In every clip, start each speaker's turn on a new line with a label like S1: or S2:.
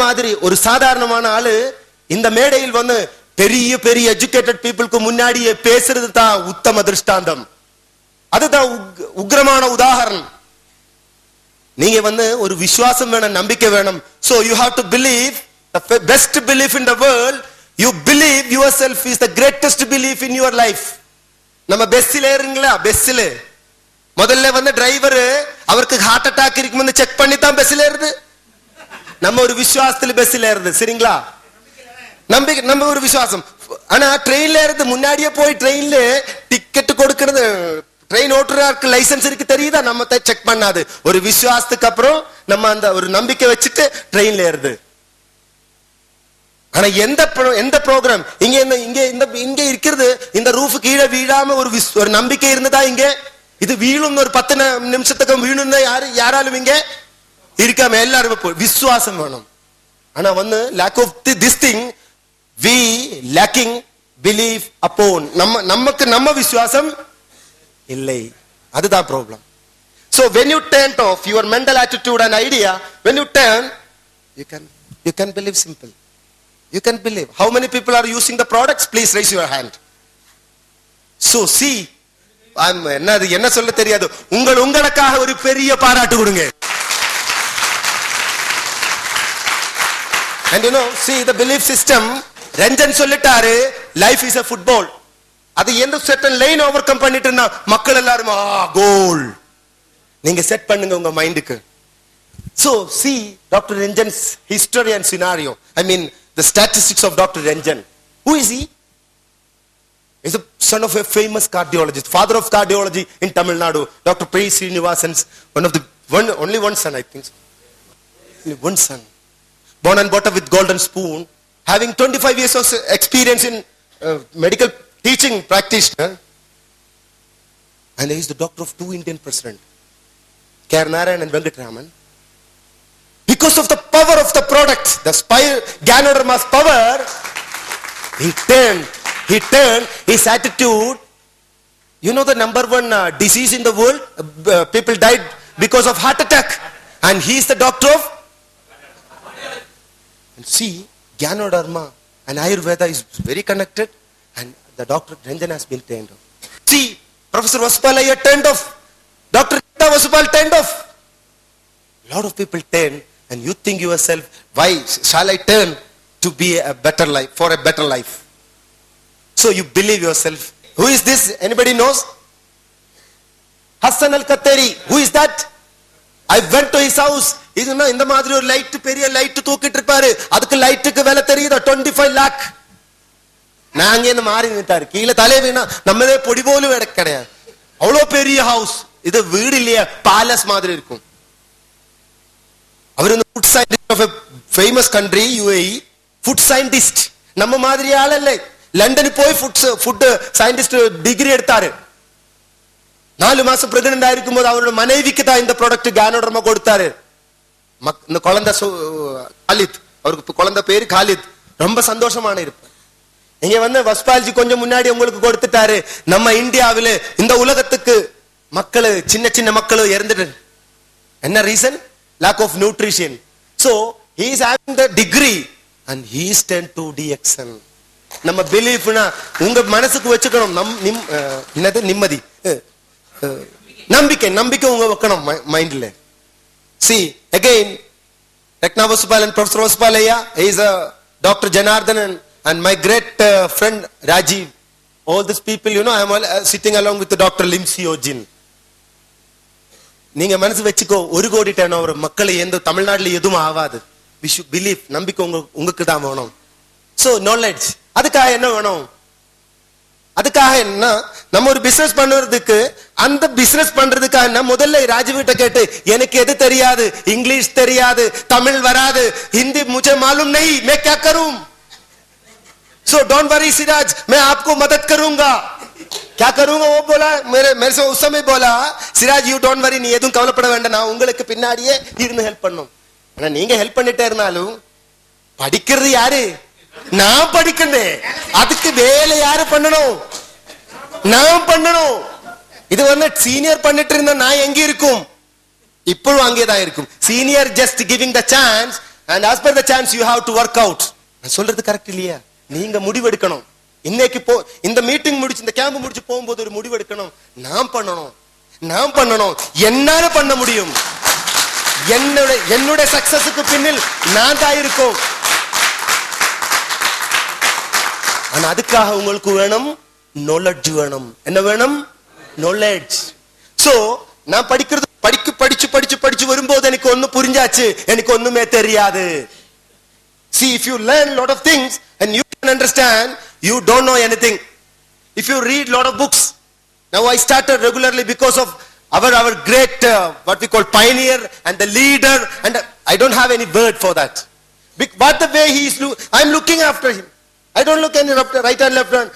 S1: மாதிரி ஒரு சாதாரணமான ஆளு இந்த மேடையில் வந்து பெரிய பெரிய எஜுகேட்டட் பீப்புளுக்கு முன்னாடியே பேசுறது தான் உத்தம திருஷ்டாந்தம். அதுதான் உக்ரமான உதாரணம். நீங்க வந்து ஒரு விசுவாசம் வேணும், நம்பிக்கை வேணும். So you have to believe the best belief in the world. You believe yourself is the greatest belief in your life. நம்ம பஸ்ல ஏறுங்களா, பஸ்ல முதல்ல வந்து டிரைவர் அவருக்கு ஹார்ட் அட்டாக் இருக்குன்னு செக் பண்ணி தான் பஸ்ல ஏறுது. நம்ம ஒரு விசுவாசத்துல பஸ்ல ஏறுது, சரிங்களா? நம்பிக்கை, நம்ம ஒரு விசுவாசம். ஆனா ட்ரெயின்ல ஏறுது முன்னாடியே போய் ட்ரெயின்ல டிக்கெட் கொடுக்கிறது, ட்ரெயின் ஓட்டுறதுக்கு லைசன்ஸ் இருக்கு தெரியுதா, நம்ம செக் பண்ணாது. ஒரு விசுவாசத்துக்கு அப்புறம் நம்ம அந்த ஒரு நம்பிக்கை வச்சுட்டு ட்ரெயின்ல ஏறுது. ஆனா எந்த ப்ரோக்ராம் இங்க இருக்கிறது, இந்த ரூஃப் கீழே வீழாம ஒரு நம்பிக்கை இருந்ததா இங்க? இது வீழும் ஒரு 10 நிமிஷத்துக்கு வீணும் யாராலும் இங்க இருக்காம எல்லாரும் விசுவாசம் வேணும். ஆனா வந்து lack of this thing, we lacking belief upon. நமக்கு நம்ம விசுவாசம் இல்லை, அதுதான் problem. So when you turn off your mental attitude and idea, when you turn, you can believe simple. You can believe. How many people are using the products? Please raise your hand. So see, என்ன சொல்ல தெரியாது, உங்களுக்காக ஒரு பெரிய பாராட்டு கொடுங்க. And you know, see the belief system, Ranjan சொல்லிட்டாரு, life is a football. அது எந்த certain லைன் ஓவர்கம் பண்ணிட்டு இருந்தா மக்கள் எல்லாரும் கோல். நீங்க செட் பண்ணுங்க உங்க மைண்டுக்கு. So see Dr. Ranjan's history and scenario. I mean the statistics of Dr. Ranjan. Who is he? He's a son of a famous cardiologist, father of cardiology in Tamil Nadu. Dr. P. Srinivasan's only one son, I think so. Only one son. Born and brought up with golden spoon, having 25 years of experience in medical teaching practitioner, and he is the doctor of 2 Indian presidents, K.R. Narayan and Venkatraman. Because of the power of the product, the Ganoderma's power, he turned his attitude. You know the number one disease in the world, people died because of heart attack, and he is the doctor of. And see, Ganoderma and Ayurveda is very connected, and the Dr. Ranjan has been turned off. See, Professor Vasupalaya turned off, Dr. Vasupal turned off. A lot of people turn, and you think yourself, why shall I turn to be a better life, for a better life? So you believe yourself. Who is this? Anybody knows? Hassan al-Qattari. Who is that? I went to his house. இந்த மாதிரி ஒரு light, பெரிய light தூக்கிட்டு இருப்பாரு, அதுக்கு லைட்டுக்கு விலை தெரியுதா 25 lakh. நாங்க இந்த மாறி நின்ட்டாரு, கீழே தலை வீணா நம்மதே பொடி போலும் கிடையாது. அவ்வளோ பெரிய ஹவுஸ், இது வீடு இல்லையா, பேலஸ் மாதிரி இருக்கும். அவர் இந்த food scientist of a famous country UAE, food scientist. நம்ம மாதிரி ஆள் இல்லை. லண்டனுக்கு போய் ஃபுட் சயின்டிஸ்ட் டிகிரி எடுத்தாரு. 4 மாசம் பிரெக்னன்ட் ஆயிருக்கும் போது அவரோட மனைவிக்கு தான் இந்த ப்ராடக்ட் Ganoderma கொடுத்தாரு. இந்த குழந்தை காலித், அவருக்கு குழந்தை பேரு காலித். ரொம்ப சந்தோஷமான இருப்பார். இங்க வந்து வஸ்பால்ஜி கொஞ்சம் முன்னாடி உங்களுக்கு கொடுத்துட்டாரு. நம்ம இந்தியாவில இந்த உலகத்துக்கு மக்கள், சின்ன மக்கள் இறந்துட்டு. என்ன reason? lack of nutrition. So he is having the degree and he is turned to DXN. நம்ம பிலீஃப்னா உங்க மனசுக்கு வச்சுக்கணும். என்னது? நிம்மதி, நம்பிக்கை உங்க வைக்கணும் மைண்ட்ல. See again, Dr. Vasupal and Professor Vasupalaya, he is a Dr. Janardhan and my great friend Rajiv. All these people, you know, I am sitting along with the Dr. Lim Seo-jin. நீங்க மனசு வச்சுக்கோ, 1 கோடி turn மக்களை எந்த தமிழ்நாட்டில் எதுவும் ஆகாது. We should believe, நம்பிக்கை உங்களுக்கு தான் வேணும். So knowledge, அதுக்காக என்ன வேணும்? அதுக்காக என்ன, நம்ம ஒரு பிசினஸ் பண்றதுக்கு, அந்த பிசினஸ் பண்றதுக்காக முதல்ல ராஜீவ்கிட்ட கேட்டு, எனக்கு எது தெரியாது, இங்கிலீஷ் தெரியாது, தமிழ் வராது, हिंदी मुझे मालूम नहीं, मैं क्या करूं? So don't worry सिराज, मैं आपको मदद करूंगा. क्या करूंगा? वो बोला, मेरे से उस समय बोला, सिराज यू डोंट वरी, நீ எதுவும் கவலைப்பட வேண்டாம், நான் உங்களுக்கு பின்னாடியே இருந்து ஹெல்ப் பண்ணும். ஆனா நீங்க ஹெல்ப் பண்ணிட்டே இருந்தாலும் படிக்கிறது யாரு? நான் படிக்கணும். அதுக்கு வேலை யாரு பண்ணணும்? நான் பண்ணணும். இது வந்து சீனியர் பண்ணிட்டு இருந்தா நான் எங்க இருக்கும்? இப்பவும் அங்கேதான் இருக்கும். Senior just giving the chance, and as per the chance you have to work out. நான் சொல்றது கரெக்ட் இல்லையா? நீங்க முடிவெடுக்கணும். இன்னைக்கு இந்த மீட்டிங் முடிச்சு இந்த கேம்ப் முடிச்சு போகும்போது ஒரு முடிவெடுக்கணும். நான் பண்ணணும் என்னால பண்ண முடியும். என்னுடைய சக்சஸுக்கு பின்னில் நான் தான் இருக்கும். ஆனா அதுக்காக உங்களுக்கு வேணும் knowledge வேணும். என்ன வேணும்? knowledge. So நான் படிச்சு வரும்போது எனக்கு ஒண்ணு புரிஞ்சாச்சு, எனக்கு ஒண்ணுமே தெரியாது. See, if you learn lot of things and you can understand, you don't know anything. If you read lot of books, now I started regularly because of our great what we call pioneer and the leader, and I don't have any word for that. But the way he is, I'm looking after him. I don't look any right and left hand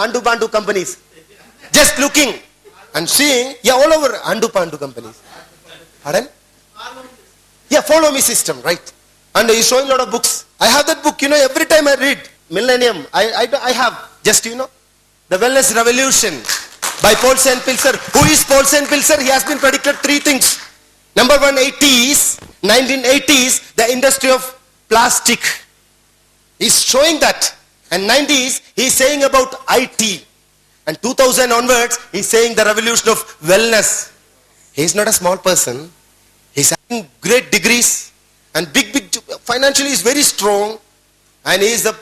S1: Andu Bandu companies. Just looking and seeing, yeah, all over Andu Bandu companies. Pardon? Yeah, follow me system, right? And he's showing a lot of books. I have that book, every time I read Millennium, I have just, The Wellness Revolution by Paulsen Pilzer. Who is Paulsen Pilzer? He has been predicted 3 things. Number 1, 1980s, the industry of plastic. He's showing that. And 90s, he's saying about IT. And 2000 onwards, he's saying the revolution of wellness. He's not a small person. He's having great degrees and big, financially he's very strong. And he is the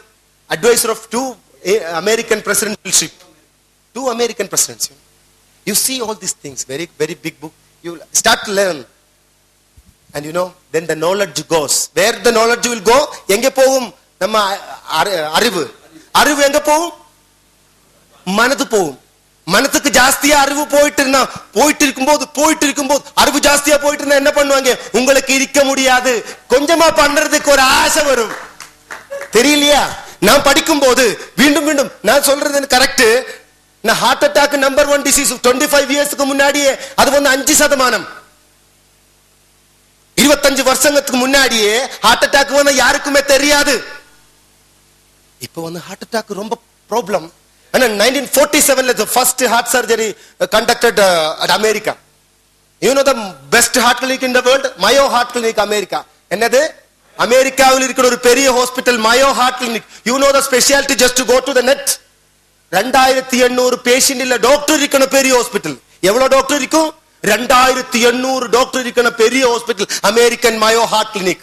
S1: advisor of 2 American presidency. 2 American presidents. You see all these things, very, very big book. You start to learn. And then the knowledge goes. Where the knowledge will go? Enge pogum namma arivu enga pogum? Manathu pogum. மனத்துக்கு ஜாஸ்தியா அறிவு போயிட்டு இருக்கும்போது அறிவு ஜாஸ்தியா போயிட்டு இருந்தா என்ன பண்ணுவாங்க? உங்களுக்கு இருக்க முடியாது. கொஞ்சமா பண்றதுக்கு ஒரு ஆசை வரும். தெரியலையா? நான் படிக்கும் போது மீண்டும் நான் சொல்றது கரெக்ட். நான் ஹார்ட் அட்டாக் நம்பர் 1 டிசீஸ் 25 இயர்ஸ்க்கு முன்னாடியே அது 5%. 25 வருஷங்களுக்கு முன்னாடியே ஹார்ட் அட்டாக் யாருக்குமே தெரியாது. இப்போ ஹார்ட் அட்டாக் ரொம்ப problem. And in 1947, the first heart surgery conducted at America. You know the best heart clinic in the world? Mayo Heart Clinic, America. என்னது? அமெரிக்காவில் இருக்கிற ஒரு பெரிய hospital Mayo Heart Clinic. You know the specialty, just to go to the net. 2800 patient இல்ல doctor இருக்கணும் பெரிய hospital. எவ்வளவு doctor இருக்கும்? 2800 டாக்டர் இருக்கணும் பெரிய hospital American Mayo Heart Clinic.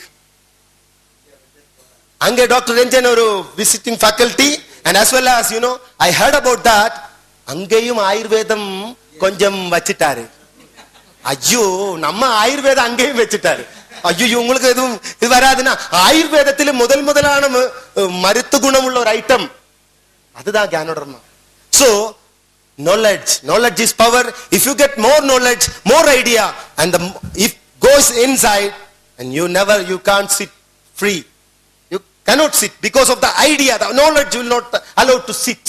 S1: அங்கே டாக்டர் ரஞ்சன் ஒரு visiting faculty. And as well as, I heard about that. அங்கேயும் ஆயுர்வேதம் கொஞ்சம் வச்சிட்டாரு. ஐயோ, நம்ம ஆயுர்வேதம் அங்கேயும் வச்சிட்டாரு. ஐயோ, உங்களுக்கு எதுவும் இது வராதுன்னா ஆயுர்வேதத்தில் முதலான மருத்துவ குணம் உள்ள ஒரு ஐட்டம் அதுதான் ஞானோடர்மா. So knowledge is power. If you get more knowledge, more idea, and if goes inside, and you can't sit free. Cannot sit because of the idea. The knowledge will not allow to sit.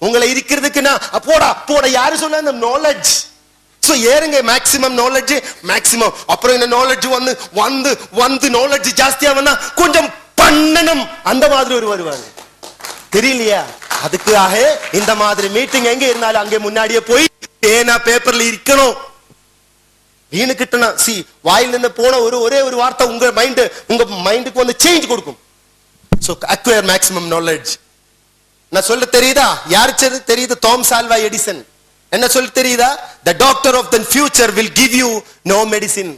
S1: உங்களை இருக்கிறதுக்குன்னா போடா யாரு சொன்ன அந்த knowledge. So ஏறுங்க maximum knowledge maximum. அப்புறம் இந்த knowledge வந்து knowledge ஜாஸ்தியா வந்தா கொஞ்சம் பண்ணணும் அந்த மாதிரி ஒரு வருவாங்க. தெரியலையா? அதுக்காக இந்த மாதிரி மீட்டிங் எங்க இருந்தாலும் அங்கே முன்னாடியே போய் பேனா பேப்பர்ல இருக்கணும். வீணு கிட்டனா வாயில இருந்து போன ஒரே ஒரு வார்த்தை உங்க மைண்டுக்கு சேஞ்ச் கொடுக்கும். So acquire maximum knowledge. நான் சொல்ல தெரியுதா? யாருக்கு தெரியுது? தாமஸ் ஆல்வா எடிசன் என்ன சொல்ல தெரியுதா? The doctor of the future will give you no medicine.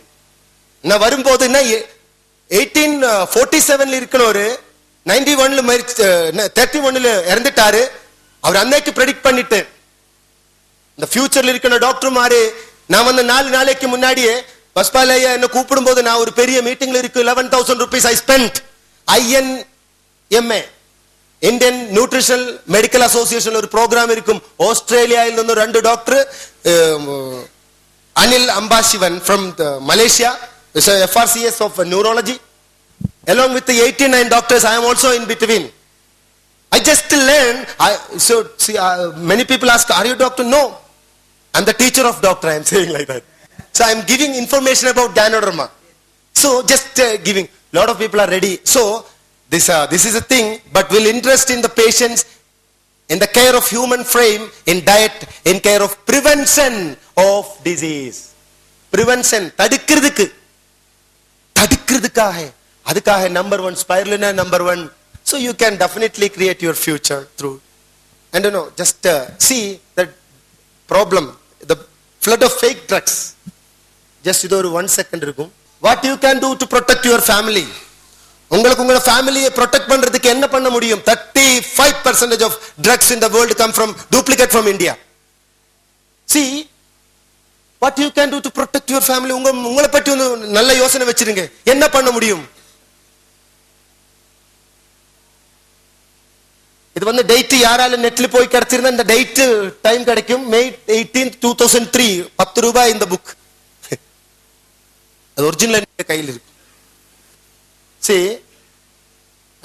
S1: நான் வரும்போது 1847ல இருக்கனோரு 91ல 31ல இறந்துட்டாரு. அவர் அன்னைக்கு predict பண்ணிட்டு இந்த ஃபியூச்சர்ல இருக்கிற டாக்டர் மாரே நான் 4 நாளைக்கு முன்னாடியே பஸ்பாலையா என்ன கூப்பிடும்போது நான் ஒரு பெரிய மீட்டிங்ல இருக்கு. 11,000 rupees I spent. INMA Indian Nutritional Medical Association ஒரு ப்ரோக்ராம் இருக்கும். ஆஸ்திரேலியாவில் இருந்து 2 doctor, Anil Ambasivan from Malaysia, is a FRCS of neurology, along with the 89 doctors. I am also in between. I just learned. Many people ask, are you doctor? No, I'm the teacher of doctor. I am saying like that. So I am giving information about Ganoderma. So just giving. Lot of people are ready. So this is a thing, but will interest in the patients, in the care of human frame, in diet, in care of prevention of disease. Prevention, தடுக்கிறதுக்காக அதுக்காக number one spirulina number one. So you can definitely create your future through. And you know, just see the problem, the flood of fake drugs. Just இது ஒரு 1 second இருக்கும். What you can do to protect your family? உங்களுக்கு உங்க ஃபேமிலியை protect பண்றதுக்கு என்ன பண்ண முடியும்? 35% of drugs in the world come from duplicate from India. See what you can do to protect your family. உங்களை பற்றி ஒரு நல்ல யோசனை வச்சிருங்க. என்ன பண்ண முடியும்? இது வந்து டேட் யாரால நெட்ல போய் கிடைச்சிருந்தா இந்த டேட் டைம் கிடைக்கும். May 18, 2003 ₹10 இந்த புக். அது ஒரிஜினல் கையில் இருக்கு. See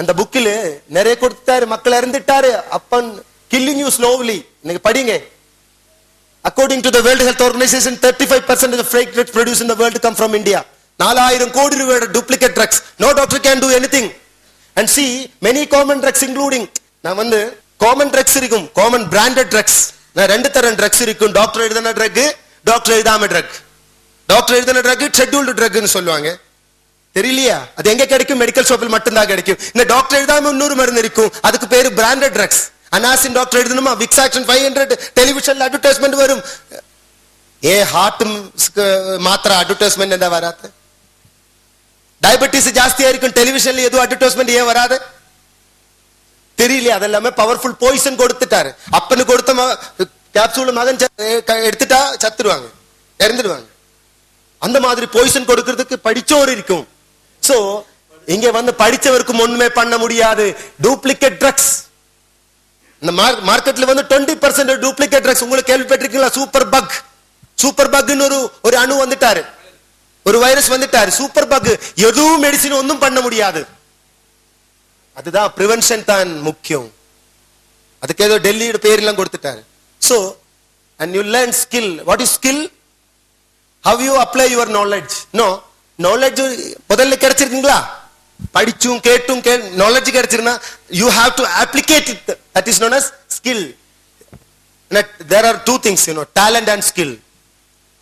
S1: அந்த புக்கில் நிறைய கொடுத்தாரு, மக்கள் இறந்துட்டாரு. அப்பன் killing you slowly. நீங்க படிங்க. According to the World Health Organization, 35% of the fake drugs produced in the world come from India. 4000 கோடி ரூபாய் duplicate drugs. No doctor can do anything. And see many common drugs including, நான் வந்து common drugs இருக்கும், common branded drugs. நான் ரெண்டு தரம் drugs இருக்கும். Doctor எழுதின drug, டாக்டர் எழுதாம drug. டாக்டர் எழுதின drug scheduled drug னு சொல்லுவாங்க. தெரியலையா? அது எங்க கிடைக்கும்? மெடிக்கல் ஷாப்பில் மட்டும்தான் கிடைக்கும். இந்த டாக்டர் எழுதாம இன்னொரு மருந்து இருக்கும், அதுக்கு பேரு பிராண்டட் ட்ரக்ஸ். அனாசின் டாக்டர் எழுதணுமா? விக்ஸாக்ஷன் 500 டெலிவிஷன்ல அட்வர்டைஸ்மெண்ட் வரும். ஹார்ட் மாத்திரை அட்வர்டைஸ்மெண்ட் என்ன வராது? டயபெட்டிஸ் ஜாஸ்தியா இருக்கும், டெலிவிஷன்ல எதுவும் அட்வர்டைஸ்மெண்ட் ஏன் வராது? தெரியலையா? அதெல்லாமே பவர்ஃபுல் பாய்சன் கொடுத்துட்டாரு. அப்பனு கொடுத்த கேப்சூல் மகன் எடுத்துட்டா சத்துருவாங்க, இறந்துடுவாங்க. அந்த மாதிரி பாய்சன் கொடுக்கிறதுக்கு படிச்சோர் இருக்கும். சோ இங்க வந்து படிச்சவருக்கு ஒண்ணுமே பண்ண முடியாது. டூப்ளிகேட் ட்ரக்ஸ் இந்த மார்க்கெட்ல வந்து 20% டூப்ளிகேட் ட்ரக்ஸ். உங்களுக்கு கேள்விப்பட்டிருக்கீங்களா? Super buck. சூப்பர் பக்னு ஒரு அணு வந்துட்டாரு, ஒரு வைரஸ் வந்துட்டாரு. சூப்பர் பக் எதுவும் மெடிசின் ஒன்றும் பண்ண முடியாது. அதுதான் பிரிவென்ஷன் தான் முக்கியம். அதுக்கு ஏதோ டெல்லியோட பேரெல்லாம் கொடுத்துட்டாரு. So and you learn skill. What is skill? How you apply your knowledge? No, knowledge முதல்ல கிடைச்சிருக்கீங்களா? படிச்சும் கேட்டும் knowledge கிடைச்சிருந்தா you have to applicate it. That is known as skill. There are two things, you know, talent and skill.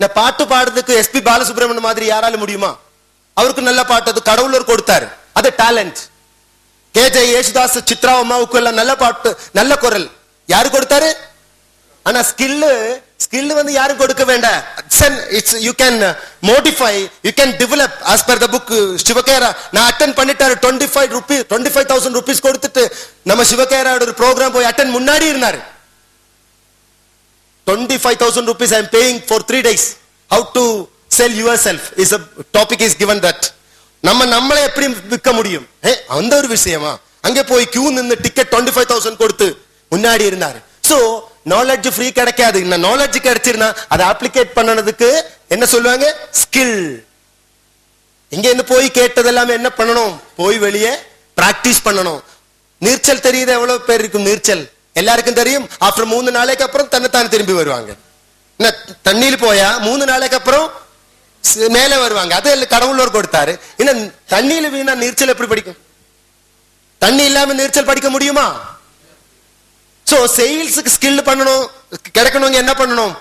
S1: நான் பாட்டு பாடுறதுக்கு SP Balasubramanian மாதிரி யாரால முடியுமா? அவருக்கு நல்ல பாட்டு அது கடவுளர் கொடுத்தாரு, அது டேலண்ட். கேஜே யேசுதாஸ், சித்ரா அம்மாவுக்கு எல்லாம் நல்ல பாட்டு, நல்ல குரல் யாரு கொடுத்தாரு? ஆனா ஸ்கில் வந்து யாரும் கொடுக்க வேண்டாம். You can modify, you can develop as per the book. Shiv Khera நான் அட்டெண்ட் பண்ணிட்டாரு. 25,000 rupees கொடுத்துட்டு நம்ம சிவகேராவோட ஒரு ப்ரோக்ராம் போய் அட்டெண்ட் முன்னாடி இருந்தாரு. 25,000 rupees I am paying for 3 days. How to sell yourself is a topic is given that. நம்மளை எப்படி விற்க முடியும்? அந்த ஒரு விஷயமா? அங்கே போய் கியூ நின்று டிக்கெட் 25,000 கொடுத்து முன்னாடி இருந்தாரு. சோ நாலேஜ் ஃப்ரீ கிடைக்காது. இந்த நாலேஜ் கிடைச்சிருந்தா அதை அப்ளிகேட் பண்ணனதுக்கு என்ன சொல்லுவாங்க? ஸ்கில். இங்க இருந்து போய் கேட்டதெல்லாம் என்ன பண்ணணும்? போய் வெளியே பிராக்டிஸ் பண்ணணும். நீச்சல் தெரியுது எவ்வளவு பேர் இருக்கும்? நீச்சல் எல்லாருக்கும் தெரியும். ஆஃப்டர் 3 நாளைக்கு அப்புறம் தன்னைத்தானே திரும்பி வருவாங்க. தண்ணியில் போயா 3 நாளைக்கு அப்புறம் மேலே வருவாங்க. அது கடவுளோர் கொடுத்தாரு. இன்னும் தண்ணியில வீணா நீச்சல் எப்படி படிக்கும்? தண்ணி இல்லாம நீச்சல் படிக்க முடியுமா? சோ சேல்ஸுக்கு ஸ்கில் பண்ணணும். கிடைக்கணும் என்ன பண்ணணும்?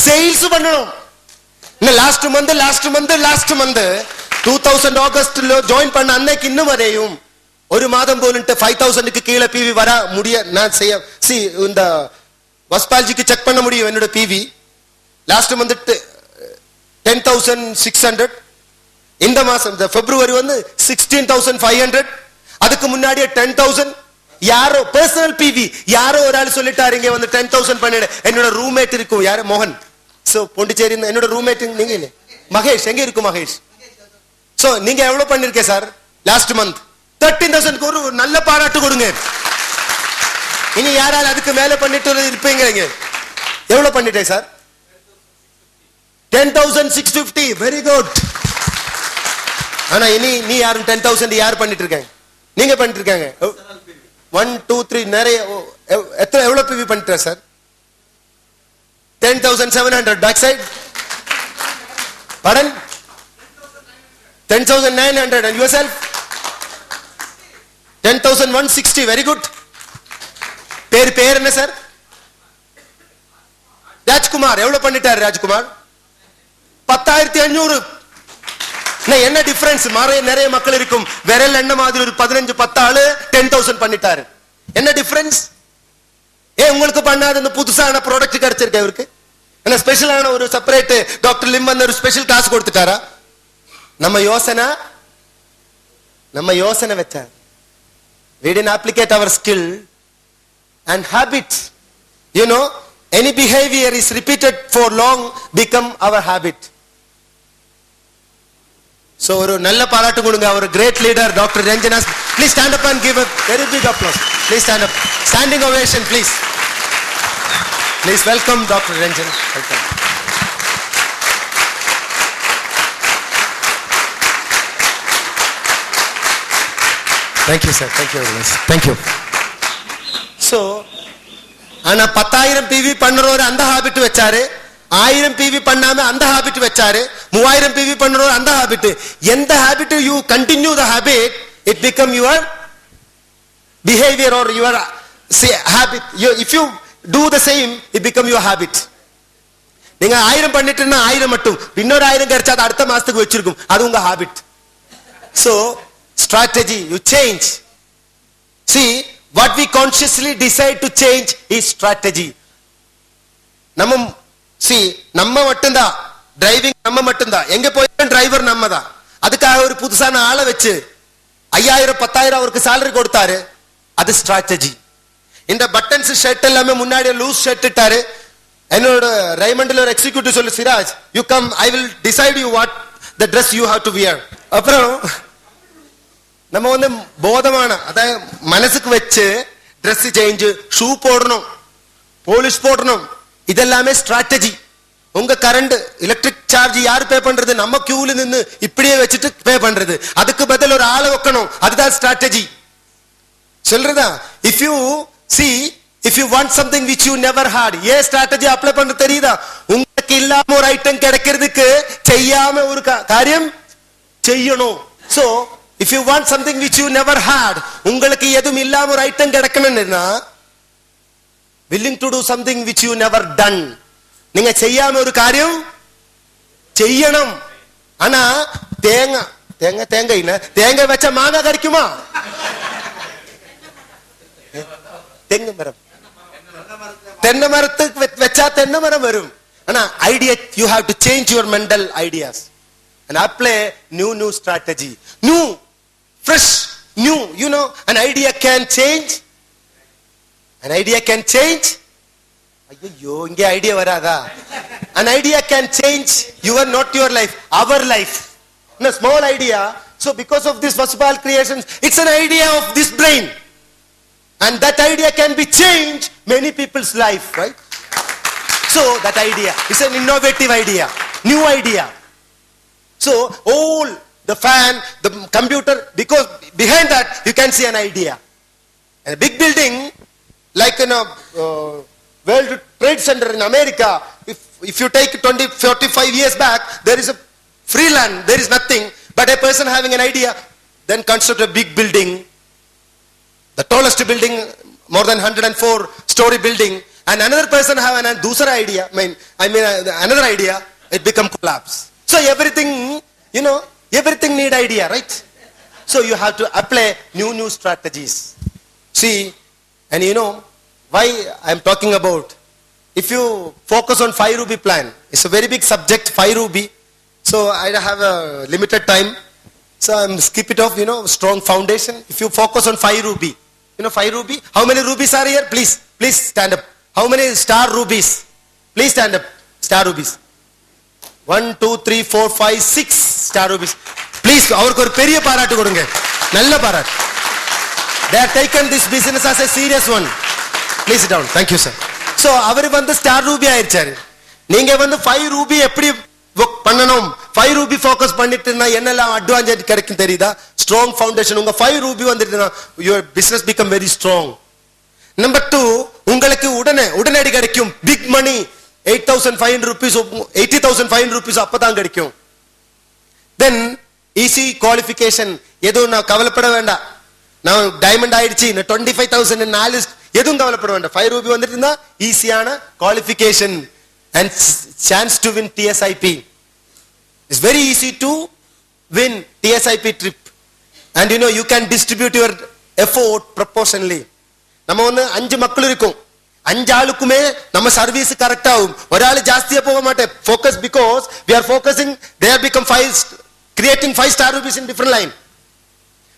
S1: சேல்ஸ் பண்ணணும். இன்னும் லாஸ்ட் மந்த் 2000 ஆகஸ்ட்ல ஜாயின் பண்ண அன்னைக்கு இன்னும் வரையும் ஒரு மாதம் போலிட்டு 5,000க்கு கீழே பிவி வர முடிய நான் செய்ய இந்த வஸ்பால்ஜிக்கு செக் பண்ண முடியும். என்னோட பிவி லாஸ்ட் மந்த் 10,600. இந்த மாசம் பிப்ரவரி வந்து 16,500. அதுக்கு முன்னாடியே 10,000. யாரோ பர்சனல் பிவி யாரோ ஒரு ஆள் சொல்லிட்டாரு இங்க வந்து 10,000 பண்ணிடு. என்னோட ரூம்மேட் இருக்கும், யாரு? மோகன். சோ பாண்டிச்சேரி என்னோட ரூம்மேட். நீங்க இல்ல மகேஷ். எங்க இருக்கும் மகேஷ்? சோ நீங்க எவ்வளவு பண்ணிருக்கீங்க சார்? Last month 13,000. ஒரு நல்ல பாராட்டு கொடுங்க. இனி யாரால அதுக்கு மேல பண்ணிட்டு இருப்பீங்க? எவ்வளவு பண்ணிட்டேன் சார்? 10,650. Very good. ஆனா இனி நீ யாரும் 10,000 யார் பண்ணிட்டு இருக்காங்க? நீங்க பண்ணிட்டு இருக்காங்க. 1 2 3 நிறைய எவ்வளவு பிவி பண்ணிட்டேன் sir? 10,700. Back side pardon? 10,900. and yourself? 10,160. Very good. பேர் என்ன சார்? ராஜ்குமார். எவ்வளவு பண்ணிட்டாரு ராஜ்குமார்? 10,500. என்ன டிஃபரன்ஸ்? நிறைய மக்கள் இருக்கும், விரல் எண்ண மாதிரி ஒரு 15-10 ஆளு 10,000 பண்ணிட்டாரு. என்ன டிஃபரன்ஸ்? உங்களுக்கு பண்ணாத இந்த புதுசான ப்ராடக்ட் கிடைச்சிருக்க இவருக்கு என்ன ஸ்பெஷலான ஒரு செப்பரேட் டாக்டர் லிம் வந்து ஒரு ஸ்பெஷல் கிளாஸ் கொடுத்துட்டாரா? நம்ம யோசனை வச்சா we didn't applicate our skill and habits. You know, any behavior is repeated for long become our habit. So ஒரு நல்ல பாராட்டு கொடுங்க our great leader Dr. Ranjan. Please stand up and give a very big applause. Please stand up. Standing ovation please. Please welcome Dr. Ranjan. Welcome. Thank you sir. Thank you very much. Thank you. So ஆனா 10,000 PV பண்றவர் அந்த habit வச்சாரு, 1000 PV பண்ணாம அந்த habit வச்சாரு, 3000 PV பண்றவர் அந்த habit. எந்த habit you continue the habit, it become your behavior or your habit. If you do the same, it become your habit. நீங்க 1000 பண்ணிட்டீங்கன்னா 1000 மட்டும், இன்னொரு 1000 கிடைச்சா அது அடுத்த மாசத்துக்கு வச்சிருக்கும், அது உங்க habit. So strategy, you change. See, what we consciously decide to change is strategy. நம்ம மட்டும்தான் டிரைவிங், நம்ம மட்டும்தான் எங்க போய் டிரைவர் நம்ம தான். அதுக்காக ஒரு புதுசான ஆளை வச்சு 5,000-10,000 அவருக்கு salary கொடுத்தாரு, அது strategy. இந்த பட்டன்ஸ் ஷர்ட் எல்லாமே முன்னாடி லூஸ் ஷர்ட் இட்டாரு. என்னோட ரைமண்ட்ல ஒரு எக்ஸிக்யூட்டிவ் சொல்லு, Siraj you come, I will decide you what the dress you have to wear. அப்புறம் நம்ம வந்து போதமான அதாவது மனசுக்கு வச்சு ட்ரெஸ் சேஞ்ச், ஷூ போடணும், போலிஷ் போடணும், இதெல்லாமே ஸ்ட்ராட்டஜி. உங்க கரண்ட் எலக்ட்ரிக் சார்ஜ் யாரு பே பண்றது? நம்ம கியூல நின்று இப்படியே வச்சுட்டு பே பண்றது. அதுக்கு பதில் ஒரு ஆளை வைக்கணும், அதுதான் ஸ்ட்ராட்டஜி. சொல்றதா? If you see, if you want something which you never had, A strategy apply பண்ண தெரியுதா? உங்களுக்கு இல்லாம ஒரு ஐட்டம் கிடைக்கிறதுக்கு செய்யாம ஒரு காரியம் செய்யணும். So if you want something which you never had, உங்களுக்கு எதுவும் இல்லாம ஒரு ஐட்டம் கிடைக்கணும்னா willing to do something which you never done. நீங்க செய்யாம ஒரு காரியம் செய்யணும். ஆனா தேங்காய் வச்ச மாங்காய் கிடைக்குமா? தென்னை மரம், தென்னை மரத்துக்கு வச்சா தென்னை மரம் வரும். ஆனா idea, you have to change your mental ideas and apply new strategy, new fresh new. You know, an idea can change, an idea can change. ஐயோ, இங்க ஐடியா வராதா? An idea can change not your life, our life. No small idea. So because of this Vasubal creations, it's an idea of this brain, and that idea can be changed many people's life, right? So that idea is an innovative idea, new idea. So all the fan, the computer, because behind that you can see an idea. And a big building like in a World Trade Center in America, if you take 20-45 years back, there is a free land, there is nothing, but a person having an idea then construct a big building, the tallest building, more than 104-story building, and another person have an dusra idea, I mean another idea, it become collapse. So everything, you know, everything need idea, right? So you have to apply new strategies. See, and you know why I am talking about, if you focus on 5 rupee plan, it's a very big subject, 5 rupee. So I have a limited time, so I'm skip it off. You know, strong foundation. If you focus on 5 rupee, you know 5 rupee. How many rupees are here? Please stand up. How many star rupees? Please stand up. Star rupees. 1 2 3 4 5 6 star rupees. Please, அவருக்கு ஒரு பெரிய பாராட்டு கொடுங்க, நல்ல பாராட்டு. They have taken this business as a serious one. Please sit down. Thank you sir. So அவர் வந்து star Ruby ஆயிடுச்சாரு. நீங்க வந்து 5 ரூபி எப்படி பண்ணணும், 5 ரூபி ஃபோக்கஸ் பண்ணிட்டுனா என்னெல்லாம் அட்வான்டேஜ் கிடைக்கும் தெரியுதா? Strong foundation. உங்க 5 Ruby வந்துட்டுனா your business become very strong. Number 2, உங்களுக்கு உடனடி கிடைக்கும் பிக் மணி. 8,500 rupees, 80,500 rupees அப்பதான் கிடைக்கும். Then easy qualification. எதுவும் நான் கவலைப்பட வேண்டாம், நான் டைமண்ட் ஆயிடுச்சு, 25,000 4 எதுவும் கவலைப்பட வேண்டாம். 5 ரூபி வந்துட்டு ஈஸியான qualification and chance to win TSIP. It's very easy to win TSIP trip. And you know, you can distribute your effort proportionally. நம்ம வந்து 5 மக்கள் இருக்கும், 5 ஆளுக்குமே நம்ம சர்வீஸ் கரெக்ட் ஆகும். ஒரு ஆளு ஜாஸ்தியா போக மாட்டேன். Focus, because we are focusing, they have become creating 5-star rupees in different line.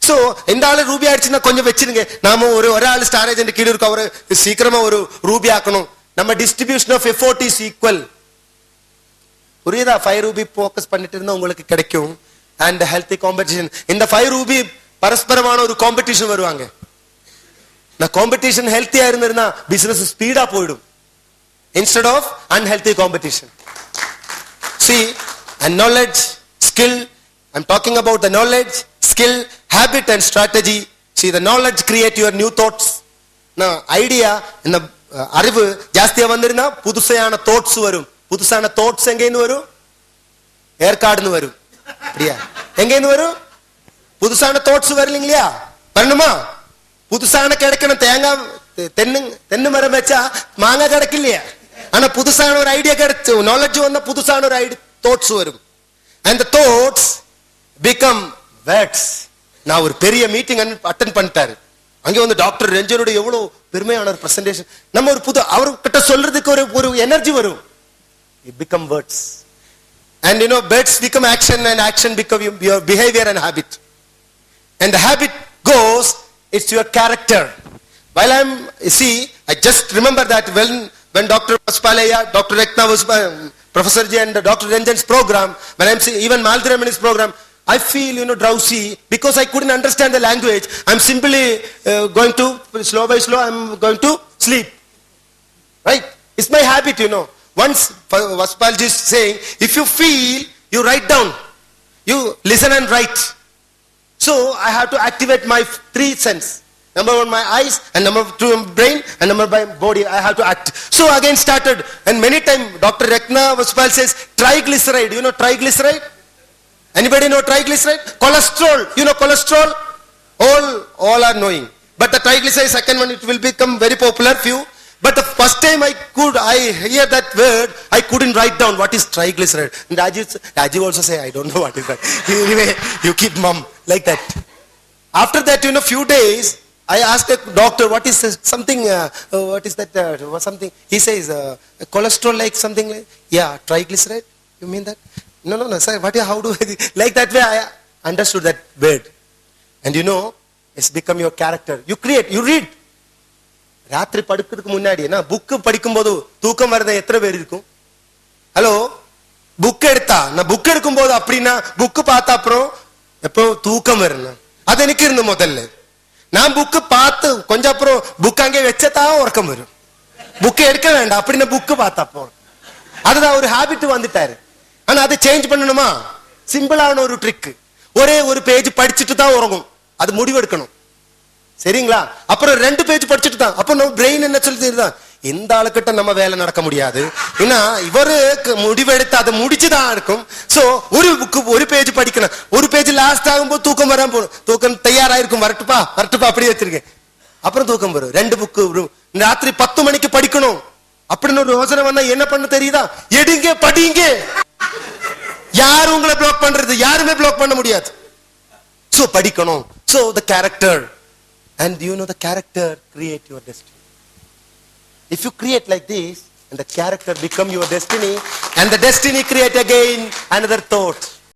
S1: So இந்த ஆளு ரூபி ஆயிடுச்சுன்னா கொஞ்சம் வச்சிருங்க, நாம ஒரு ஆளு ஸ்டார் ஏஜென்ட் கீழ இருக்க அவரு சீக்கிரமா ஒரு ரூபி ஆக்கணும். நம்ம distribution of effort is equal. புரியுதா? 5 ரூபி ஃபோக்கஸ் பண்ணிட்டு இருந்தா உங்களுக்கு கிடைக்கும். அண்ட் ஹெல்த்தி காம்படிஷன், இந்த 5 ரூபி பரஸ்பரமான ஒரு காம்படிஷன் வருவாங்க. நான் காம்படிஷன் ஹெல்த்தியா இருந்திருந்தா பிசினஸ் ஸ்பீடா போயிடும். Instead of unhealthy competition. See, and knowledge, skill, I'm talking about the knowledge, skill, habit and strategy. See, the knowledge create your new thoughts. Now idea, இந்த அறிவு ஜாஸ்தியா வந்திருந்தா புதுசான தாட்ஸ் வரும். புதுசான தாட்ஸ் எங்க இருந்து வரும்? ஏற்காடுன்னு வரும். அப்படியா? எங்க இருந்து வரும்? புதுசான தாட்ஸ் வரலீங்களா? வரணுமா? புதுசான கிடைக்கணும். தேங்காய் தென்னை மரம் வச்சா மாங்காய் கிடைக்கலையா? ஆனா புதுசான ஒரு ஐடியா கிடைச்சு, நாலேஜ் வந்தா புதுசான ஒரு ஐடியா தாட்ஸ் வரும். And the thoughts become words. நான் ஒரு பெரிய மீட்டிங் அட்டெண்ட் பண்ணிட்டாரு. அங்கே வந்து டாக்டர் ரஞ்சனுடைய எவ்வளவு பெருமையான ஒரு பிரசன்டேஷன். நம்ம ஒரு புது அவர்கிட்ட சொல்றதுக்கு ஒரு எனர்ஜி வரும். It become words. And you know, words become action and action become your behavior and habit. And the habit goes, it's your character. While I just remember that when Dr. Vaspalaya, Dr. Rekna was Professor J and Dr. Ranjan's program, when I'm seeing even Maldiramani's program, I feel, you know, drowsy because I couldn't understand the language. I'm simply going to slow by slow, I'm going to sleep. Right? It's my habit, you know. Once Vaspalji is saying, if you feel, you write down. You listen and write. So I have to activate my 3 senses. Number 1, my eyes, and number 2, my brain, and number my body. I have to act. So again started, and many times Dr. Rekna Vaspal says triglyceride. You know triglyceride? Anybody know triglyceride? Cholesterol. You know cholesterol? All are knowing. But the triglyceride, second one, it will become very popular few. But the first time I hear that word, I couldn't write down what is triglyceride. And Rajiv also say, I don't know what is that. Anyway, you keep mum like that. After that, you know, few days, I asked the doctor, what is something, what is that, something. He says, cholesterol like something like, yeah, triglyceride. You mean that? No, sir, how do I, like that way I understood that word. And you know, it's become your character. You create, you read. ராத்திரி படுக்கிறதுக்கு முன்னாடி என்ன book படிக்கும் போது தூக்கம் வரத எத்தனை பேர் இருக்கும்? ஹலோ, புக் எடுத்தா நான் புக் எடுக்கும் போது அப்படின்னா புக்கு பார்த்தா அப்புறம் எப்போ தூக்கம் வரணும். அது எனக்கு இருந்து முதல்ல நான் புக்கு பார்த்து கொஞ்சம் அப்புறம் புக் அங்கே வச்சதான் உறக்கம் வரும். புக்கு எடுக்க வேண்டாம் அப்படின்னா புக்கு பார்த்தா போறோம். அதுதான் ஒரு ஹாபிட் வந்துட்டாரு. ஆனா அதை சேஞ்ச் பண்ணணுமா? சிம்பிளான ஒரு ட்ரிக். ஒரே ஒரு பேஜ் படிச்சுட்டு தான் உறங்கும். அது முடிவெடுக்கணும். சரிங்களா? அப்புறம் 2 பேஜ் படிச்சுட்டு தான். அப்ப நம்ம பிரெயின் என்ன சொல்லுதான், இந்த ஆளுக்கிட்ட நம்ம வேலை நடக்க முடியாது. ஏன்னா இவருக்கு முடிவெடுத்து அதை முடிச்சுதான் இருக்கும். சோ ஒரு புக்கு ஒரு பேஜ் படிக்கணும். ஒரு பேஜ் லாஸ்ட் ஆகும்போது தூக்கம் வராம போகணும். தூக்கம் தயாராயிருக்கும், வரட்டுப்பா அப்படியே வச்சிருக்கேன். அப்புறம் தூக்கம் வரும். 2 புக்கு ராத்திரி 10 மணிக்கு படிக்கணும் அப்படின்னு ஒரு யோசனை வந்தா என்ன பண்ண தெரியுதா? எடுங்க, படிங்க. யாரும் உங்களை பிளாக் பண்றது? யாருமே பிளாக் பண்ண முடியாது. சோ படிக்கணும். So the character. And you know, the character create your destiny. If you create like this, and the character become your destiny, and the destiny create again another thought.